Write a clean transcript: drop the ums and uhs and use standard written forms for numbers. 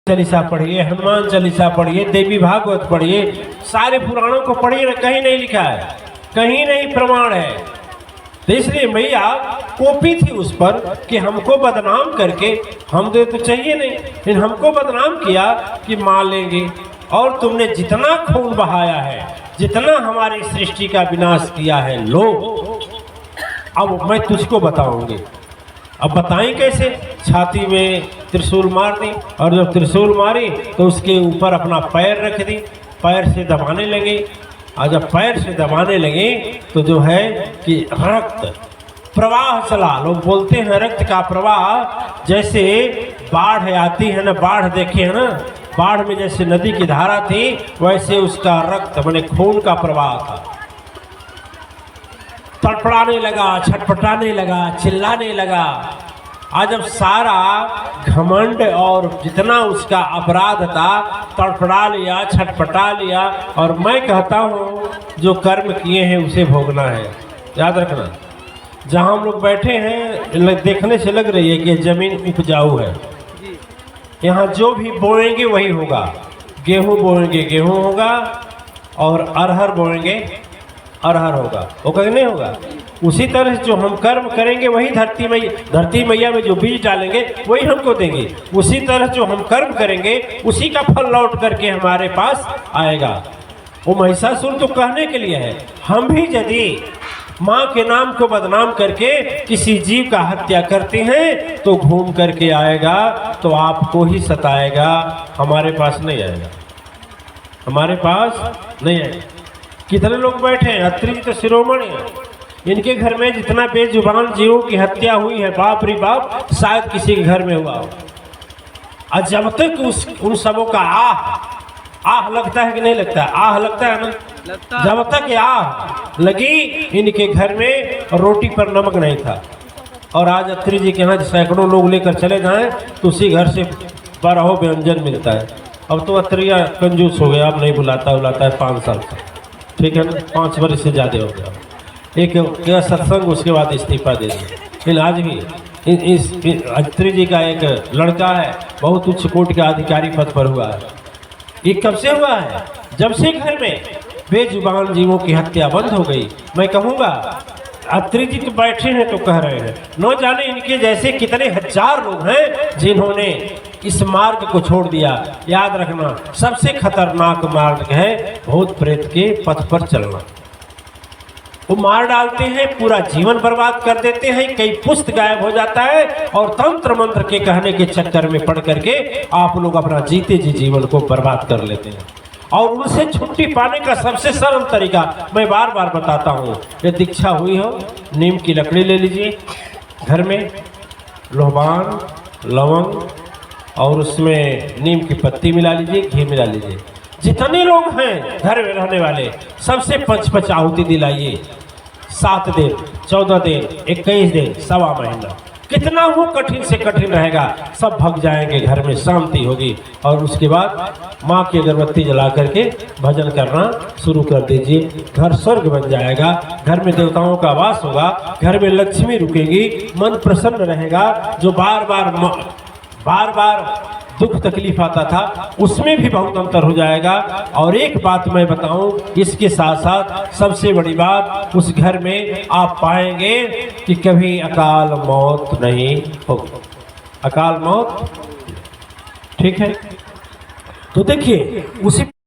चालीसा पढ़िए, हनुमान चालीसा पढ़िए, देवी भागवत पढ़िए, सारे पुराणों को पढ़िए ना, कहीं नहीं लिखा है, कहीं नहीं प्रमाण है। तो इसलिए मैया कोपी थी उस पर कि हमको बदनाम करके, हम तो चाहिए नहीं, लेकिन हमको बदनाम किया कि मार लेंगे। और तुमने जितना खून बहाया है, जितना हमारी सृष्टि का विनाश किया है, लो अब मैं तुझको बताऊंगी। अब बताएं कैसे? छाती में त्रिशूल मार दी, और जब त्रिशूल मारी तो उसके ऊपर अपना पैर रख दी, पैर से दबाने लगे। और जब पैर से दबाने लगे तो जो है कि रक्त प्रवाह चला। लोग बोलते हैं रक्त का प्रवाह, जैसे बाढ़ आती है ना, बाढ़ देखे है ना, बाढ़ में जैसे नदी की धारा थी, वैसे उसका रक्त माने खून का प्रवाह था। तड़पड़ाने लगा, छटपटाने लगा, चिल्लाने लगा। आज जब सारा घमंड और जितना उसका अपराध था तड़पड़ा लिया, छटपटा लिया। और मैं कहता हूँ जो कर्म किए हैं उसे भोगना है, याद रखना। जहाँ हम लोग बैठे हैं देखने से लग रही है कि जमीन उपजाऊ है, यहाँ जो भी बोएंगे वही होगा। गेहूँ बोएंगे गेहूँ होगा, और अरहर बोएंगे अरहर होगा, होगा कि नहीं होगा? उसी तरह जो हम कर्म करेंगे वही धरती मैया में जो बीज डालेंगे वही हमको देंगे। उसी तरह जो हम कर्म करेंगे उसी का फल लौट करके हमारे पास आएगा। वो महिषासुर तो कहने के लिए है, हम भी यदि माँ के नाम को बदनाम करके किसी जीव का हत्या करते हैं तो घूम करके आएगा, तो आपको ही सताएगा, हमारे पास नहीं आएगा, हमारे पास नहीं आएगा। कितने लोग बैठे हैं, अत्रि जी तो शिरोमणि हैं, इनके घर में जितना बेजुबान जीवों की हत्या हुई है, बाप रे बाप, शायद किसी के घर में हुआ हो। और जब तक उन सबों का आह लगता है कि नहीं लगता? आह लगता है ना, जब तक आह लगी इनके घर में रोटी पर नमक नहीं था। और आज अत्रि जी के यहाँ सैकड़ों लोग लेकर चले जाएं तो उसी घर से 12 व्यंजन मिलता है। अब तो अत्रिया कंजूस हो गया, अब नहीं बुलाता है 5 साल से, ठीक है ना, 5 वर्ष से ज़्यादा हो गया। एक क्या सत्संग, उसके बाद इस्तीफा दे दिया। लेकिन आज भी इस अत्रि जी का एक लड़का है, बहुत उच्च कोटि का अधिकारी पद पर हुआ है। ये कब से हुआ है? जब से घर में बेजुबान जीवों की हत्या बंद हो गई। मैं कहूँगा अत्रि जी तो बैठे हैं तो कह रहे हैं, न जाने इनके जैसे कितने हजार लोग हैं जिन्होंने इस मार्ग को छोड़ दिया। याद रखना, सबसे खतरनाक मार्ग है भूत प्रेत के पथ पर चलना। वो मार डालते हैं, पूरा जीवन बर्बाद कर देते हैं, कई पुस्त गायब हो जाता है, और तंत्र मंत्र के कहने के चक्कर में पड़ करके आप लोग अपना जीते जी जीवन को बर्बाद कर लेते हैं। और उनसे छुट्टी पाने का सबसे सरल तरीका मैं बार बार बताता हूँ, ये दीक्षा हुई हो, नीम की लकड़ी ले लीजिए, घर में लोहबान, लवंग और उसमें नीम की पत्ती मिला लीजिए, घी मिला लीजिए। जितने लोग हैं घर में रहने वाले सबसे 5 आहुति दिलाइए। 7 दिन, 14 दिन, 21 दिन, सवा महीना, कितना वो कठिन से कठिन रहेगा, सब भग जाएंगे, घर में शांति होगी। और उसके बाद माँ की अगरबत्ती जला करके भजन करना शुरू कर दीजिए, घर स्वर्ग बन जाएगा। घर में देवताओं का वास होगा, घर में लक्ष्मी रुकेगी, मन प्रसन्न रहेगा। जो बार बार दुख तकलीफ आता था उसमें भी बहुत अंतर हो जाएगा। और एक बात मैं बताऊं, इसके साथ साथ सबसे बड़ी बात, उस घर में आप पाएंगे कि कभी अकाल मौत नहीं होगी। अकाल मौत, ठीक है? तो देखिए उसी